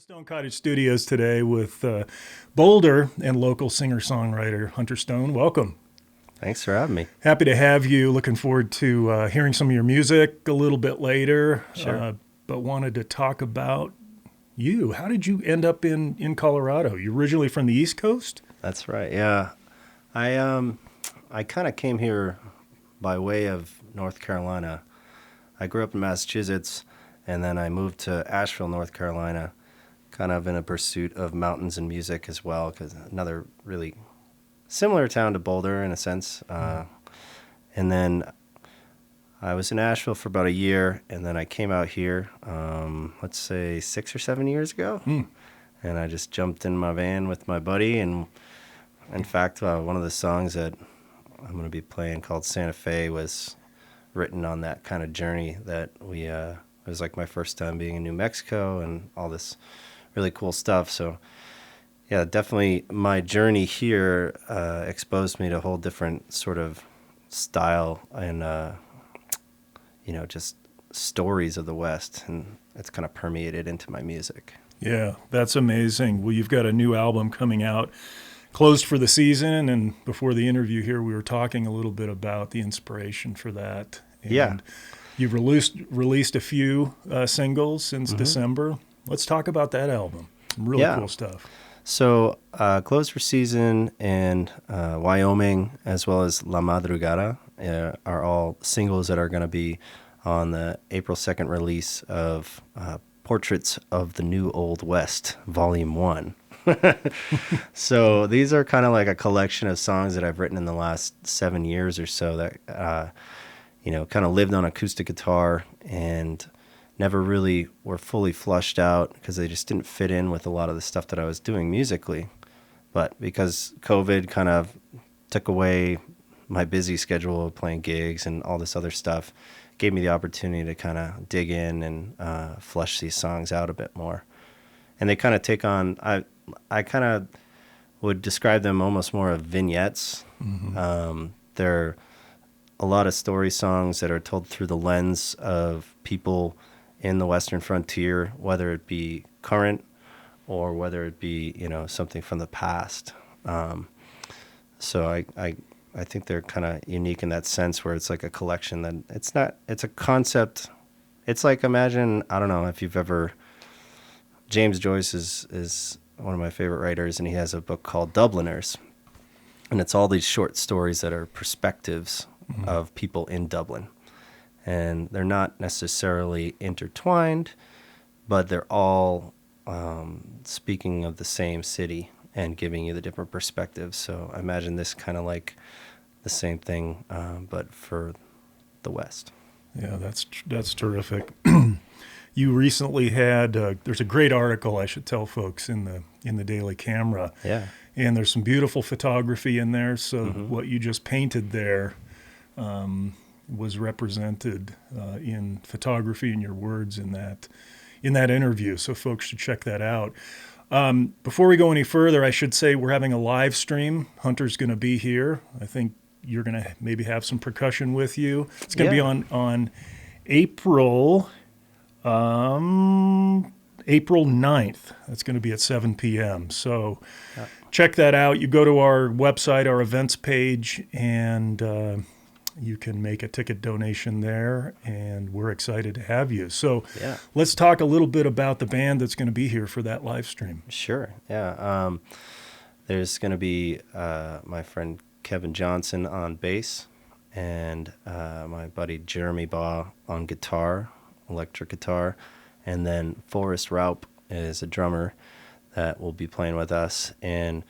Stone Cottage Studios today with Boulder and local singer-songwriter Hunter Stone. Welcome. Thanks for having me. Happy to have you. Looking forward to hearing some of your music a little bit later. Sure. But wanted to talk about you. How did you end up in Colorado? You're originally from the East Coast? That's right. Yeah. I kind of came here by way of North Carolina. I grew up in Massachusetts, and then I moved to Asheville, North Carolina, kind of in a pursuit of mountains and music as well, because another really similar town to Boulder in a sense. And then I was in Asheville for about a year, and then I came out here, let's say 6 or 7 years ago. And I just jumped in my van with my buddy. And in fact, one of the songs that I'm going to be playing called Santa Fe was written on that kind of journey that it was like my first time being in New Mexico and all this really cool stuff. So yeah, definitely my journey here exposed me to a whole different sort of style and, just stories of the West. And it's kind of permeated into my music. Yeah, that's amazing. Well, you've got a new album coming out, closed for the season. And before the interview here, we were talking a little bit about the inspiration for that. And Yeah. You've released a few singles since December. Let's talk about that album. Some really cool stuff. So Closed for Season and Wyoming, as well as La Madrugada, are all singles that are going to be on the April 2nd release of Portraits of the New Old West, Volume 1. So these are kind of like a collection of songs that I've written in the last 7 years or so that, kind of lived on acoustic guitar and never really were fully flushed out because they just didn't fit in with a lot of the stuff that I was doing musically. But because COVID kind of took away my busy schedule of playing gigs and all this other stuff, gave me the opportunity to kind of dig in and flush these songs out a bit more. And they kind of take on, I kind of would describe them almost more of vignettes. They're a lot of story songs that are told through the lens of people in the Western frontier, whether it be current or whether it be, something from the past. So I think they're kind of unique in that sense where it's like a collection that it's a concept. It's like, imagine, I don't know if you've ever, James Joyce is one of my favorite writers, and he has a book called Dubliners. And it's all these short stories that are perspectives of people in Dublin. And they're not necessarily intertwined, but they're all speaking of the same city and giving you the different perspectives. So I imagine this kind of like the same thing, but for the West. Yeah, that's terrific. You recently had there's a great article I should tell folks in the Daily Camera. Yeah. And there's some beautiful photography in there. So what you just painted there was represented in photography and your words in that interview. So folks should check that out. Before we go any further, I should say we're having a live stream. Hunter's going to be here. I think you're going to maybe have some percussion with you. It's going to be on April 9th. That's going to be at 7 p.m. So check that out. You go to our website, our events page, and you can make a ticket donation there, and we're excited to have you. So let's talk a little bit about the band that's going to be here for that live stream. Sure, yeah. There's going to be my friend Kevin Johnson on bass, and my buddy Jeremy Baugh on guitar, electric guitar, and then Forrest Raup is a drummer that will be playing with us. And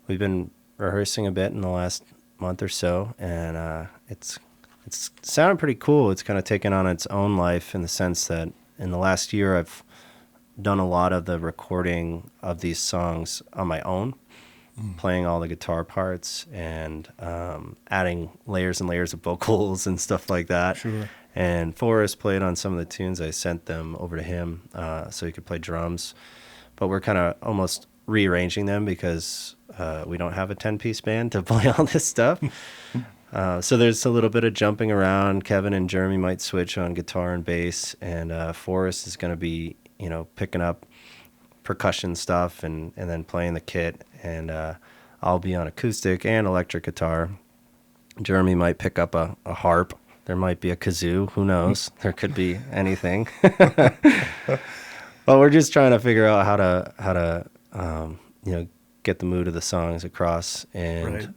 we've been rehearsing a bit in the last month or so, and it's sounded pretty cool. It's kind of taken on its own life in the sense that in the last year I've done a lot of the recording of these songs on my own, playing all the guitar parts and adding layers and layers of vocals and stuff like that. Sure. And Forrest played on some of the tunes. I sent them over to him so he could play drums. But we're kind of almost rearranging them because we don't have a 10-piece band to play all this stuff. So there's a little bit of jumping around. Kevin and Jeremy might switch on guitar and bass, and Forrest is going to be, picking up percussion stuff and then playing the kit. And I'll be on acoustic and electric guitar. Jeremy might pick up a harp. There might be a kazoo. Who knows? There could be anything. But we're just trying to figure out how to get the mood of the songs across and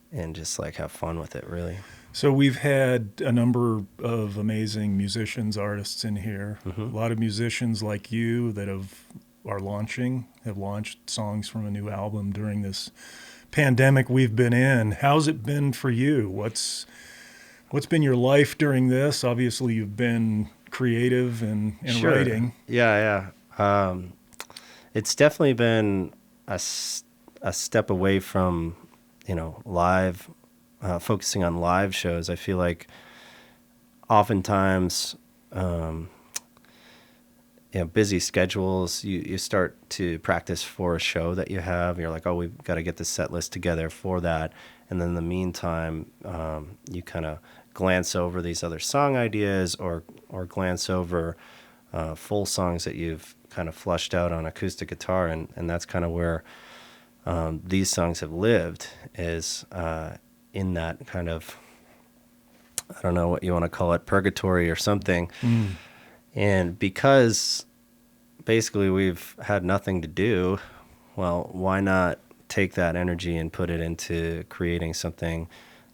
and just like have fun with it, really. So we've had a number of amazing musicians, artists in here. A lot of musicians like you that have launched songs from a new album during this pandemic we've been in. How's it been for you? What's been your life during this? Obviously, you've been creative and Sure. writing. Yeah. It's definitely been a step away from, live, focusing on live shows. I feel like oftentimes, busy schedules, you start to practice for a show that you have. You're like, oh, we've got to get the set list together for that. And then in the meantime, you kind of glance over these other song ideas or glance over full songs that you've kind of flushed out on acoustic guitar. And that's kind of where these songs have lived, is in that kind of, I don't know what you want to call it, purgatory or something. And because basically we've had nothing to do, well, why not take that energy and put it into creating something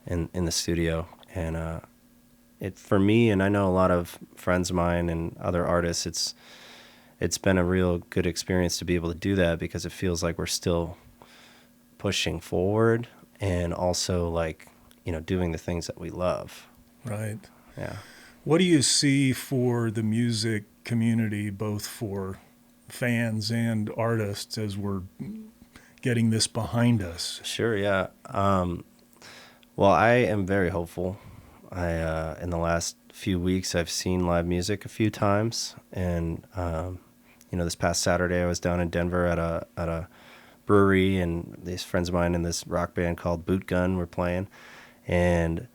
in the studio? And it, for me, and I know a lot of friends of mine and other artists, it's been a real good experience to be able to do that, because it feels like we're still pushing forward and also like, doing the things that we love. Right. Yeah. What do you see for the music community, both for fans and artists, as we're getting this behind us? Sure, yeah. Well, I am very hopeful. In the last few weeks, I've seen live music a few times, and this past Saturday I was down in Denver at a brewery, and these friends of mine in this rock band called Boot Gun were playing, and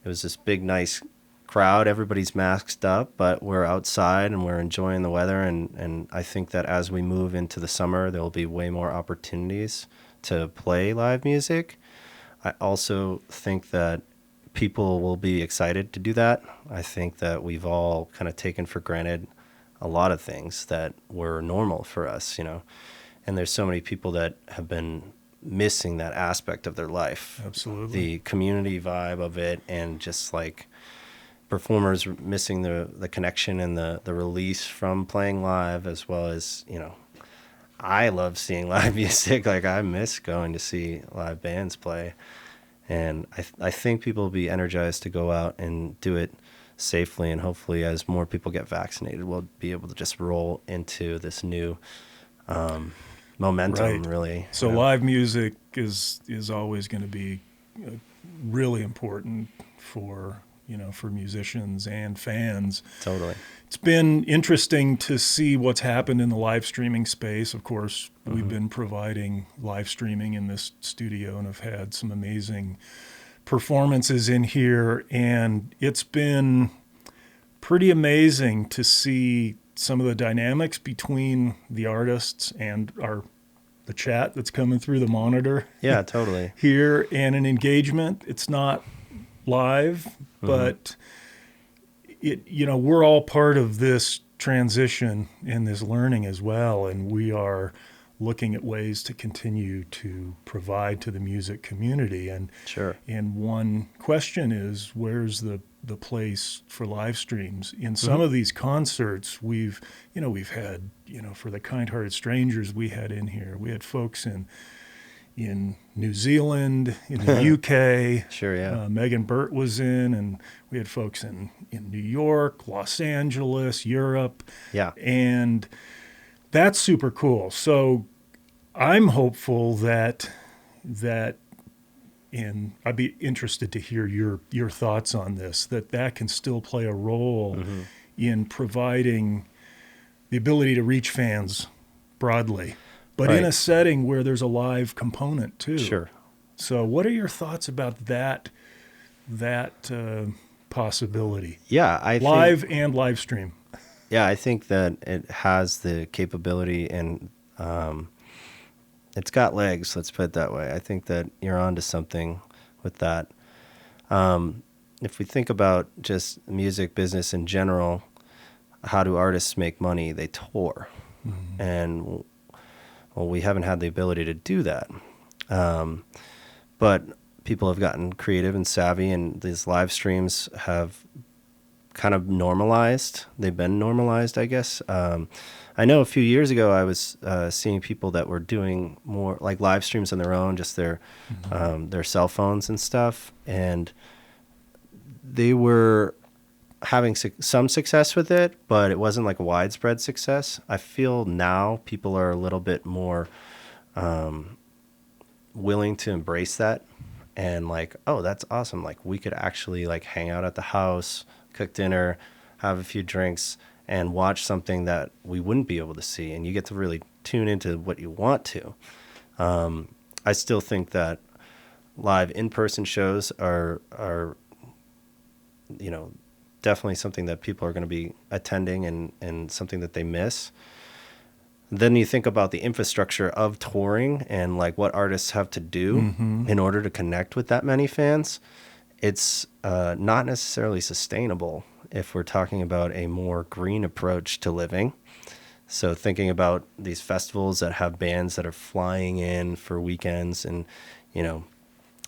it was this big, nice crowd. Everybody's masked up, but we're outside and we're enjoying the weather, and I think that as we move into the summer, there will be way more opportunities to play live music. I also think that people will be excited to do that. I think that we've all kind of taken for granted a lot of things that were normal for us, and there's so many people that have been missing that aspect of their life. Absolutely. The community vibe of it, and just like performers missing the connection and the release from playing live, as well as, I love seeing live music. Like, I miss going to see live bands play. And I think people will be energized to go out and do it safely. And hopefully, as more people get vaccinated, we'll be able to just roll into this new momentum, really. So live music is always going to be really important for musicians and fans. Totally. It's been interesting to see what's happened in the live streaming space. Of course, we've been providing live streaming in this studio and have had some amazing performances in here. And it's been pretty amazing to see some of the dynamics between the artists and the chat that's coming through the monitor. Yeah, totally. Here, and an engagement. It's not live, but we're all part of this transition and this learning as well, and we are looking at ways to continue to provide to the music community. And sure. And one question is, where's the place for live streams? In some of these concerts, we've had, for the Kind-Hearted Strangers we had in here, we had folks in New Zealand, in the UK. Sure, yeah. Megan Burt was in, and we had folks in New York, Los Angeles, Europe. Yeah. And that's super cool. So I'm hopeful that and I'd be interested to hear your thoughts on this, that can still play a role in providing the ability to reach fans broadly, but in a setting where there's a live component too. Sure. So what are your thoughts about that possibility? Yeah, live and live stream. Yeah, I think that it has the capability, and it's got legs, let's put it that way. I think that you're onto something with that. If we think about just music business in general, how do artists make money? They tour. Mm-hmm. And, well, we haven't had the ability to do that. But people have gotten creative and savvy, and these live streams have kind of normalized. They've been normalized, I guess. I know a few years ago I was seeing people that were doing more like live streams on their own, just their cell phones and stuff, and they were having some success with it, but it wasn't like a widespread success. I feel now people are a little bit more willing to embrace that, and like, oh, that's awesome. Like, we could actually like hang out at the house, cook dinner, have a few drinks, and watch something that we wouldn't be able to see, and you get to really tune into what you want to. I still think that live in-person shows are definitely something that people are going to be attending, and something that they miss. Then you think about the infrastructure of touring and like what artists have to do in order to connect with that many fans. It's not necessarily sustainable if we're talking about a more green approach to living. So thinking about these festivals that have bands that are flying in for weekends, and,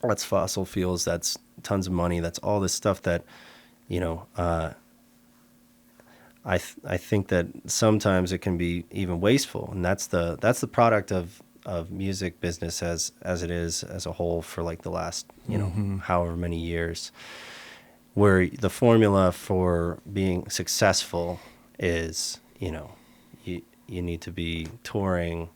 that's fossil fuels, that's tons of money, that's all this stuff that, I think that sometimes it can be even wasteful, and that's the product of music business as it is as a whole for like the last however many years, where the formula for being successful is you need to be touring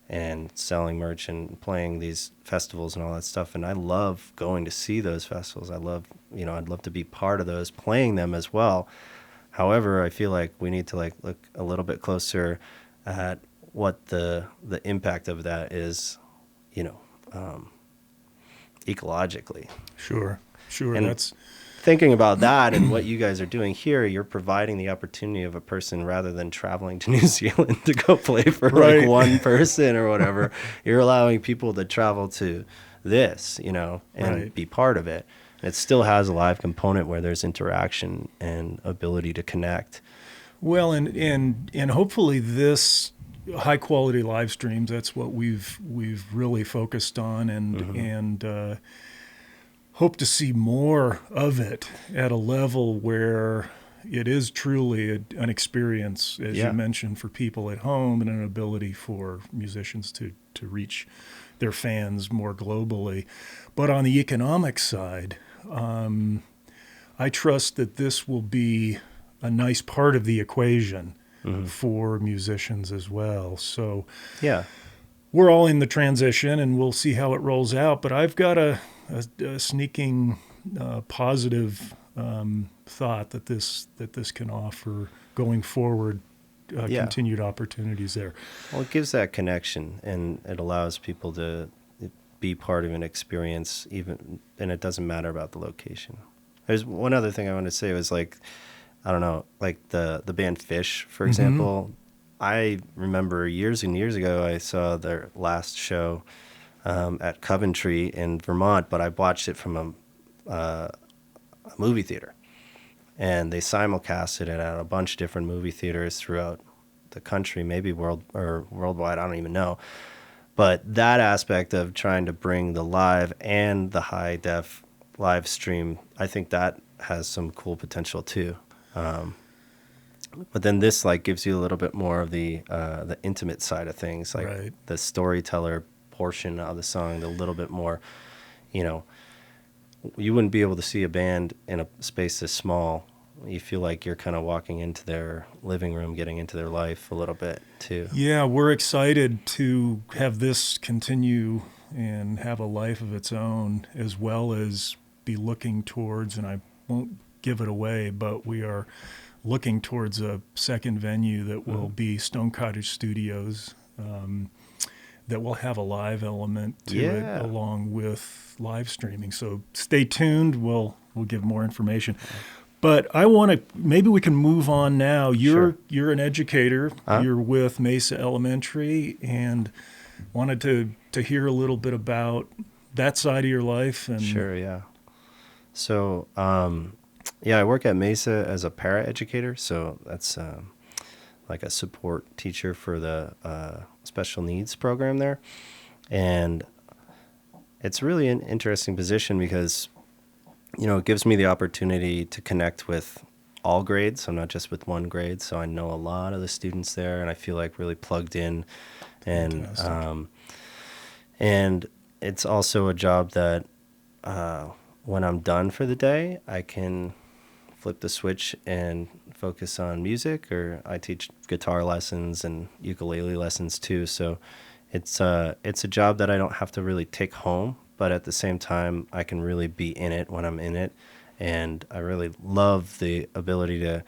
and selling merch and playing these festivals and all that stuff. And I love going to see those festivals. I'd love to be part of those, playing them as well. However, I feel like we need to like look a little bit closer at what the impact of that is, ecologically. Sure. And That's thinking about that and what you guys are doing here, you're providing the opportunity of a person, rather than traveling to New Zealand to go play for right. like one person or whatever. You're allowing people to travel to this, and right. be part of it. It still has a live component where there's interaction and ability to connect. Well, and hopefully this high quality live streams, that's what we've really focused on, and hope to see more of it at a level where it is truly an experience, as you mentioned, for people at home, and an ability for musicians to reach their fans more globally. But on the economic side, I trust that this will be a nice part of the equation for musicians as well. So we're all in the transition, and we'll see how it rolls out. But I've got a sneaking positive thought that this can offer going forward. Continued opportunities there. Well, it gives that connection, and it allows people to be part of an experience, and it doesn't matter about the location. There's one other thing I wanted to say was like, I don't know, like the band Fish, for example. I remember years and years ago, I saw their last show at Coventry in Vermont, but I watched it from a movie theater. And they simulcasted it at a bunch of different movie theaters throughout the country, maybe worldwide, I don't even know. But that aspect of trying to bring the live and the high def live stream, I think that has some cool potential too. But then this like gives you a little bit more of the intimate side of things, like the storyteller portion of the song, the little bit more, you wouldn't be able to see a band in a space this small. You feel like you're kind of walking into their living room, getting into their life a little bit too. Yeah, we're excited to have this continue and have a life of its own, as well as be looking towards, and I won't give it away, but we are looking towards a second venue that will be Stone Cottage Studios, that will have a live element to it along with live streaming. So stay tuned. We'll give more information. But I want to, maybe we can move on now. Sure. You're an educator. Huh? You're with Mesa Elementary, and wanted to hear a little bit about that side of your life. And Sure, yeah. So, yeah, I work at Mesa as a para-educator, so that's like a support teacher for the special needs program there. And it's really an interesting position because, it gives me the opportunity to connect with all grades. I'm not just with one grade, so I know a lot of the students there, and I feel like really plugged in. And and it's also a job that when I'm done for the day, I can flip the switch and focus on music, or I teach guitar lessons and ukulele lessons too. So it's a job that I don't have to really take home, but at the same time, I can really be in it when I'm in it. And I really love the ability to,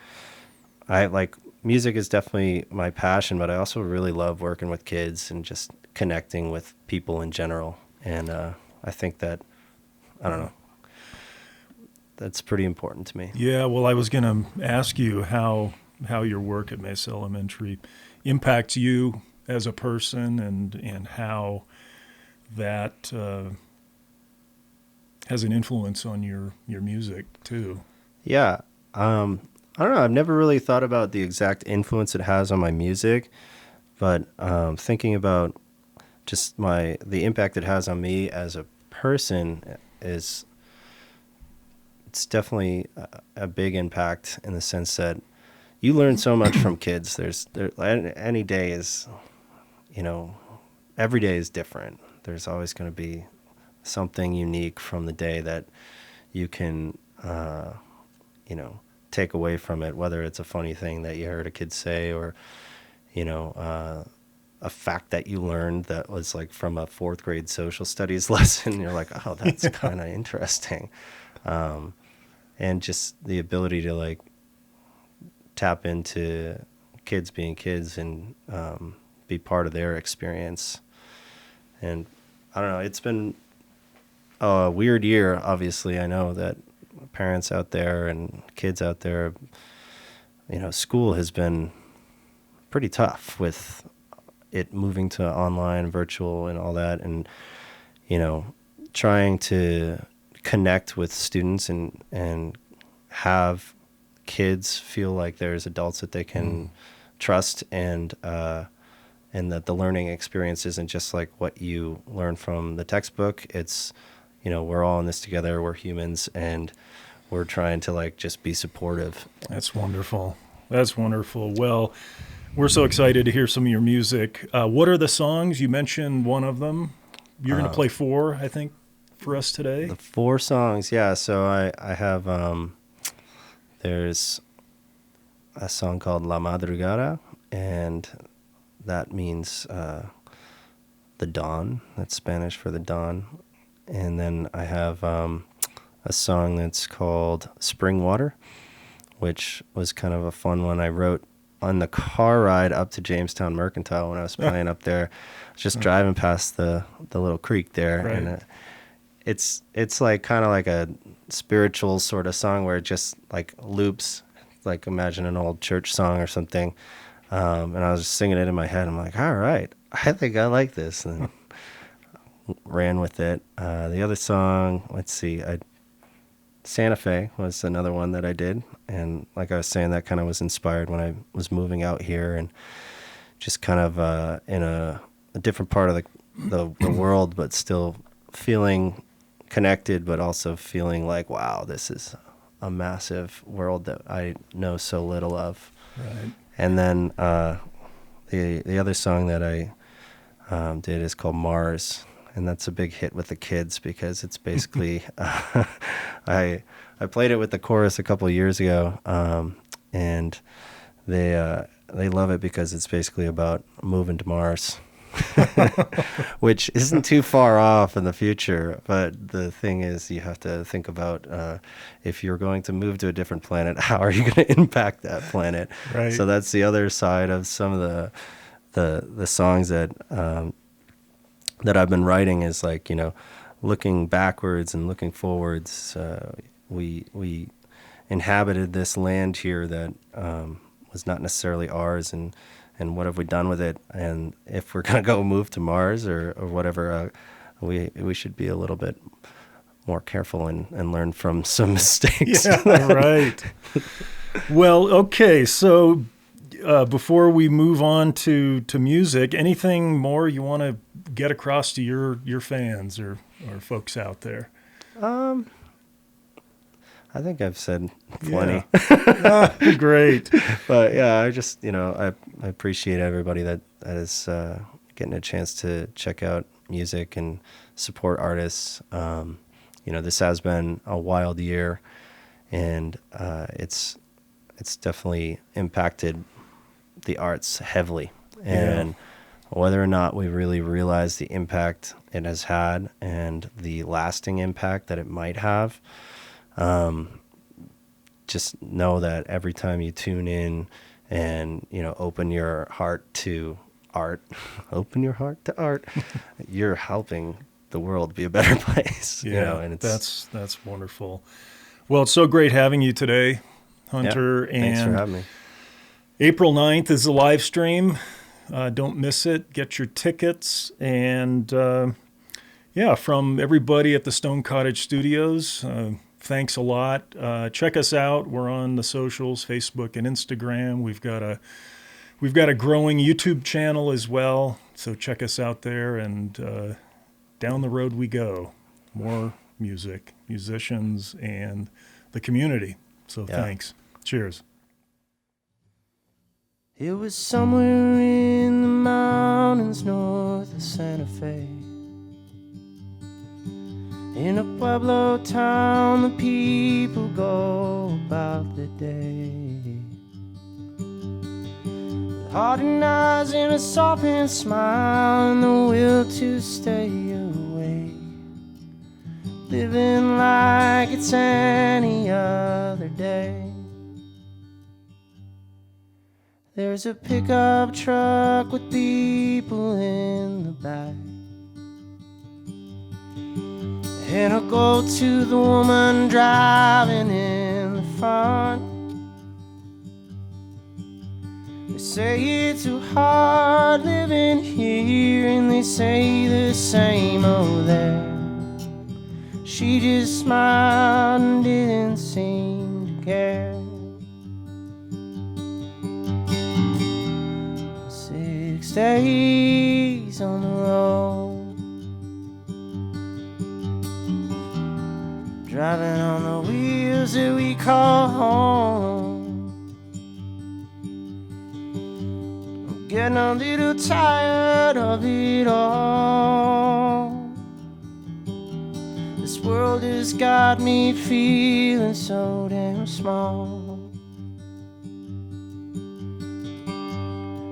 music is definitely my passion, but I also really love working with kids and just connecting with people in general. And I think that, I don't know, that's pretty important to me. yeah, well, I was going to ask you how your work at Mesa Elementary impacts you as a person, and how that has an influence on your music too. Yeah. I don't know. I've never really thought about the exact influence it has on my music, but thinking about just the impact it has on me as a person it's definitely a big impact, in the sense that you learn so much from kids. Any day is, every day is different. There's always going to be something unique from the day that you can, take away from it, whether it's a funny thing that you heard a kid say, or, a fact that you learned that was like from a 4th grade social studies lesson. You're like, oh, that's kind of interesting. And just the ability to like tap into kids being kids and be part of their experience. And I don't know, it's been a weird year. Obviously, I know that parents out there and kids out there, school has been pretty tough with it moving to online, virtual, and all that. And, trying to connect with students and have kids feel like there's adults that they can trust, and that the learning experience isn't just like what you learn from the textbook. It's, we're all in this together. We're humans, and we're trying to like just be supportive. That's wonderful. That's wonderful. Well, we're so excited to hear some of your music. What are the songs? You mentioned one of them. You're going to play 4, I think, for us today. The 4 songs, yeah. So I have there's a song called La Madrugada, and that means the dawn. That's Spanish for the dawn. And then I have a song that's called Spring Water, which was kind of a fun one I wrote on the car ride up to Jamestown Mercantile when I was playing up there. I was just driving past the little creek there, right. And it's like kind of like a spiritual sort of song where it just like loops, like imagine an old church song or something. And I was just singing it in my head. I'm like, all right, I think I like this, and ran with it. The other song, let's see, Santa Fe was another one that I did. And like I was saying, that kind of was inspired when I was moving out here and just kind of in a different part of the world, but still feeling connected, but also feeling like, wow, this is a massive world that I know so little of. Right. And then the other song that I did is called Mars. And that's a big hit with the kids because it's basically, I played it with the chorus a couple of years ago, and they love it because it's basically about moving to Mars, which isn't too far off in the future. But the thing is, you have to think about if you're going to move to a different planet, how are you going to impact that planet? Right. So that's the other side of some of the songs that I've been writing, is like, looking backwards and looking forwards. We inhabited this land here that was not necessarily ours, and what have we done with it? And if we're gonna go move to Mars or whatever, we should be a little bit more careful and learn from some mistakes. Yeah, right. Well, okay. So before we move on to music, anything more you want to get across to your fans or folks out there? I think I've said plenty. Yeah. Great. But yeah, I just, I appreciate everybody that is getting a chance to check out music and support artists. This has been a wild year, and it's definitely impacted the arts heavily. And whether or not we really realize the impact it has had and the lasting impact that it might have, just know that every time you tune in and, open your heart to art, you're helping the world be a better place. Yeah, and that's wonderful. Well, it's so great having you today, Hunter. Yeah, thanks for having me. April 9th is the live stream. Don't miss it. Get your tickets. And from everybody at the Stone Cottage Studios, thanks a lot. Check us out. We're on the socials, Facebook and Instagram. We've got a growing YouTube channel as well. So check us out there, and down the road we go. More music, musicians, and the community. So thanks. Cheers. It was somewhere in the mountains north of Santa Fe. In a Pueblo town, the people go about their day. With hardened eyes and a softened smile and the will to stay away. Living like it's any other day. There's a pickup truck with people in the back, and I'll go to the woman driving in the front. They say it's too hard living here, and they say the same over there. She just smiled and didn't seem to care. 6 days on the road, driving on the wheels that we call home. I'm getting a little tired of it all. This world has got me feeling so damn small.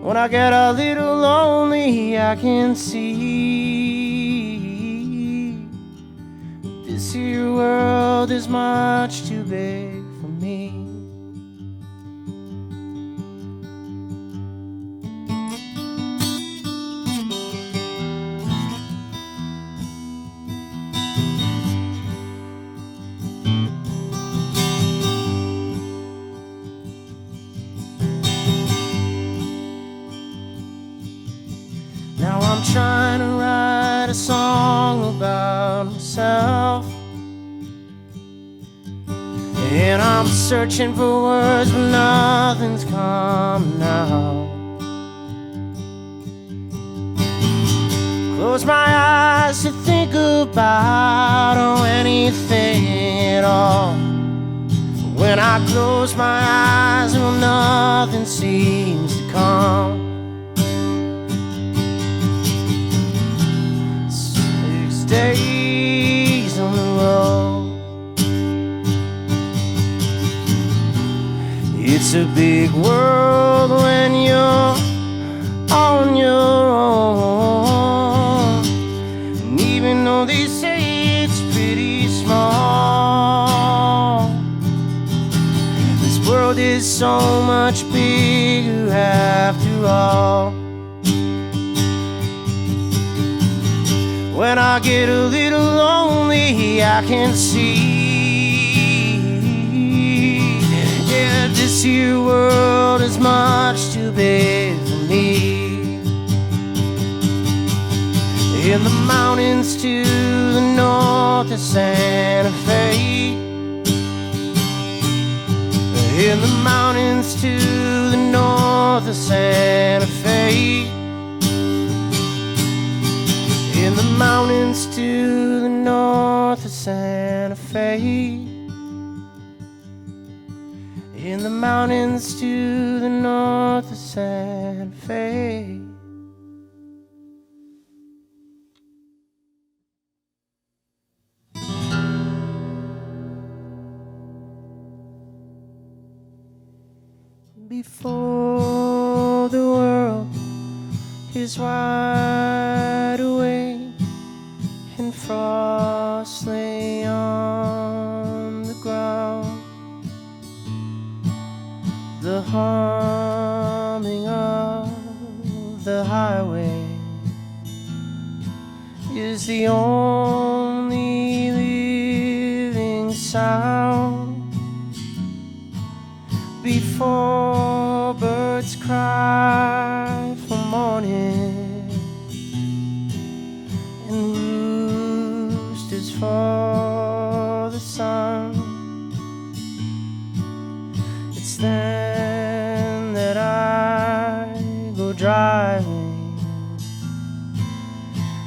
When I get a little lonely, I can see this here world is much too big for me. Now I'm trying to write a song about myself, and I'm searching for words, but nothing's coming out. Close my eyes to think about anything at all. When I close my eyes, well, nothing seems to come. 6 days on the road. It's a big world when you're on your own. And even though they say it's pretty small, this world is so much bigger after all. When I get a little lonely, I can see This here world is much too big for me. In the mountains to the north of Santa Fe. In the mountains to the north of Santa Fe. In the mountains to the north of Santa Fe. In the mountains to the north of Santa Fe. Before the world is wide awake and frost lay on the ground, the humming of the highway is the only living sound. Before birds cry for morning and roosters for the sun, it's then that I go driving,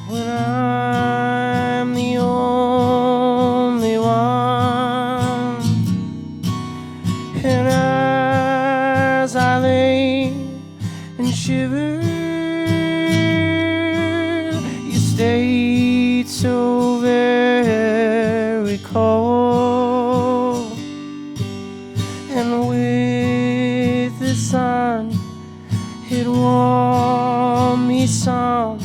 when I'm the only one. And as I lay and shiver, you stayed so very cold. And with the sun, it warmed me some,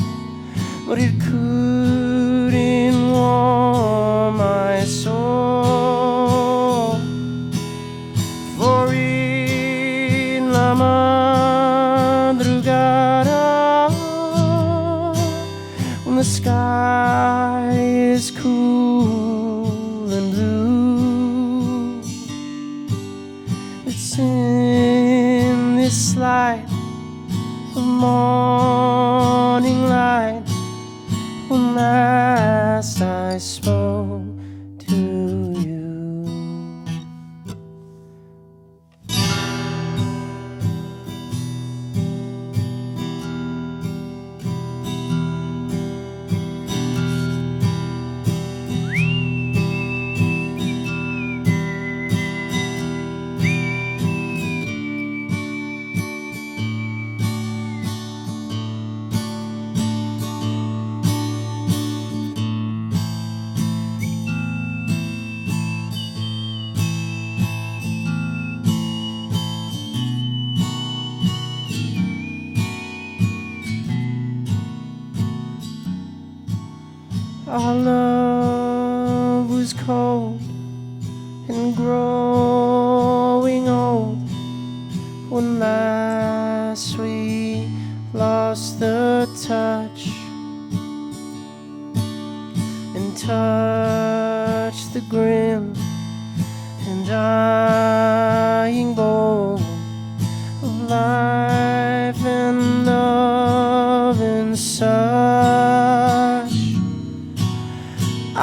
but it couldn't warm my soul. For in la madrugada, when the sky is cool and blue, it's in this light of morning light when last I spoke to you. Our love was cold and growing old when last we lost the touch and touched the grim and dying bowl of life and love and such.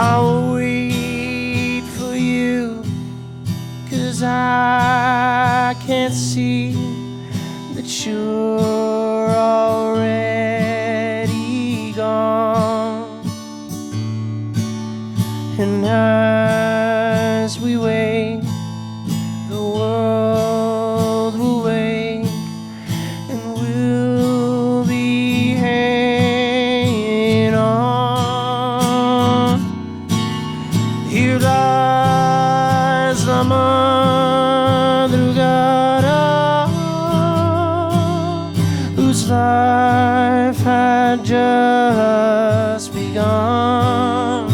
I'll wait for you, 'cause I can't see that you're already gone. And as we wait, the world will wait, and we'll be hanging on. Here lies la madrugada, whose life had just begun.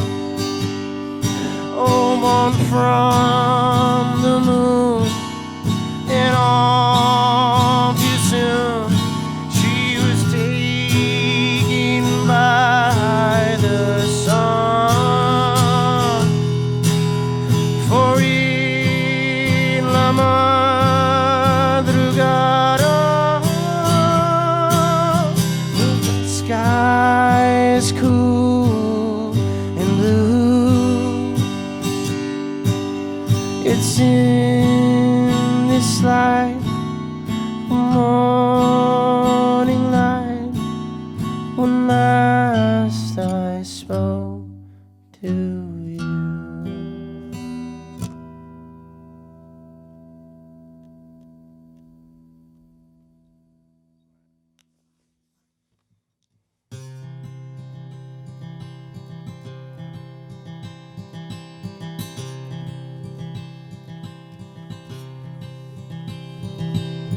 Oh, born from the moon, and all too soon she was taken by the sun. For in la madrugada, is cool and blue. It's in this light, morning light, when last I spoke to you.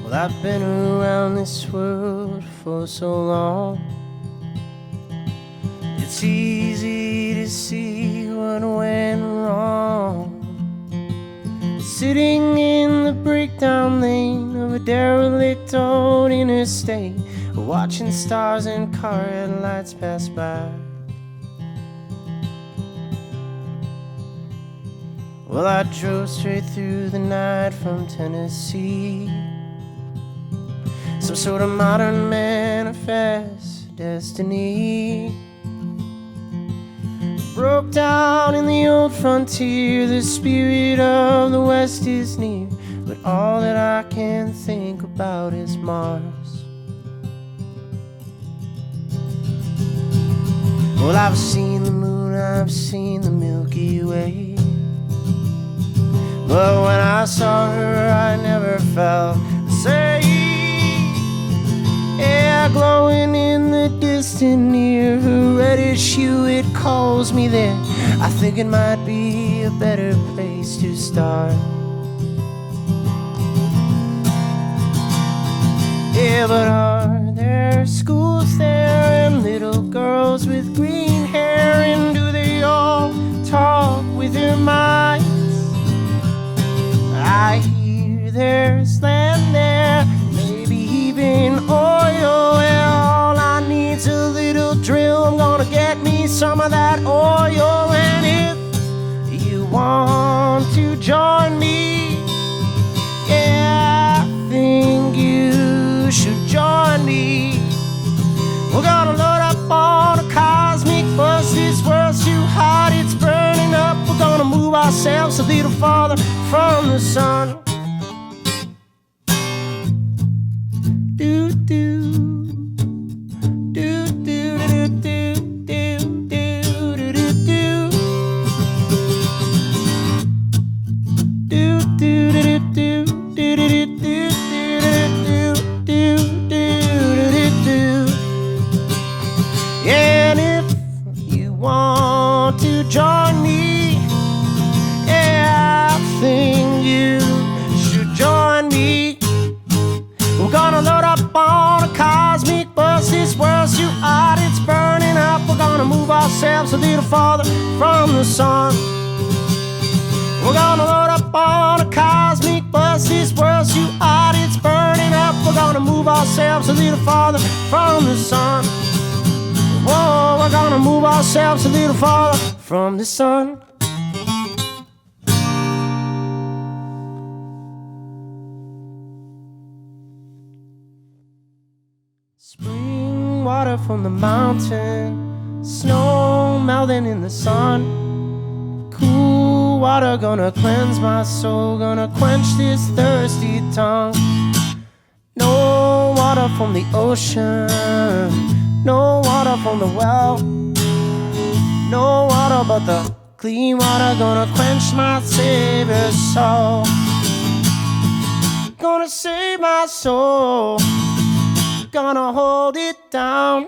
Well, I've been around this world for so long. It's easy to see what went wrong. Sitting in the breakdown lane of a derelict old interstate, watching stars and car headlights pass by. Well, I drove straight through the night from Tennessee, some sort of modern manifest destiny. Broke down in the old frontier, the spirit of the West is near, but all that I can think about is Mars. Well, I've seen the moon, I've seen the Milky Way, but when I saw her I never felt the same. Yeah, glowing in the distant near, her reddish hue, it calls me there. I think it might be a better place to start. Yeah, but are there schools there and little girls with green hair? And do they all talk with their minds? I hear there's land there, maybe even oil. Well, all I need's a little drill. I'm gonna get me some of that oil. And if you want to join me, yeah, I think you should join me. We're gonna load up on a cosmic bus. This world's too hot, it's burning up. We're gonna move ourselves a little farther from the sun. Do do do do do do do do do do do do do do. And if you want to join me, yeah, I think you should join me. We're gonna load up on a cosmic bus. This world's too hot, it's burning up. We're gonna move ourselves a little farther from the sun. We're gonna load up on a cosmic bus. This world's too hot, it's burning up. We're gonna move ourselves a little farther from the sun. Whoa, we're gonna move ourselves a little farther from the sun. Spring water from the mountain, snow melting in the sun. Cool water gonna cleanse my soul, gonna quench this thirsty tongue. No water from the ocean, no water from the well, no water but the clean water gonna quench my Savior's soul. Gonna save my soul, gonna hold it down,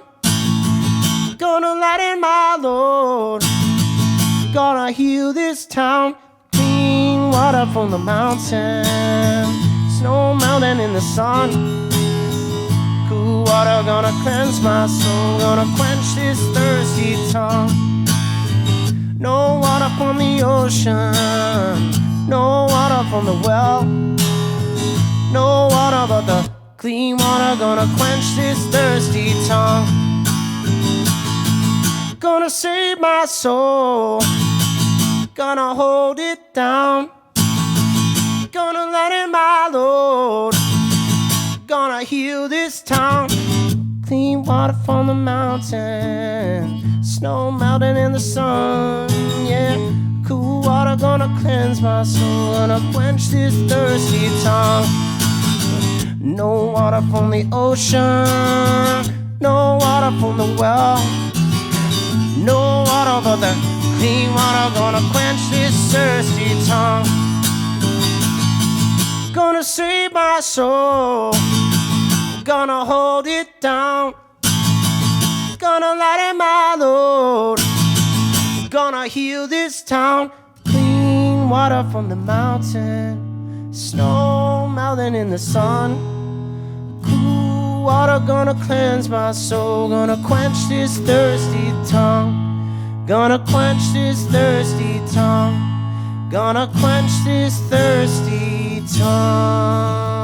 gonna let in my Lord, gonna heal this town. Clean water from the mountain, snow melting in the sun. Cool water gonna cleanse my soul, gonna quench this thirsty tongue. No water from the ocean, no water from the well, no water but the clean water gonna quench this thirsty tongue. Gonna save my soul, gonna hold it down, gonna let in my Lord, gonna heal this town. clean water from the mountain, snow melting in the sun, yeah. Cool water gonna cleanse my soul, gonna quench this thirsty tongue. No water from the ocean, no water from the well, no water but the clean water gonna quench this thirsty tongue. Gonna save my soul, gonna hold it down, gonna lighten my load, gonna heal this town. Clean water from the mountain, snow melting in the sun. Cool water gonna cleanse my soul, gonna quench this thirsty tongue, gonna quench this thirsty tongue, gonna quench this thirsty tongue.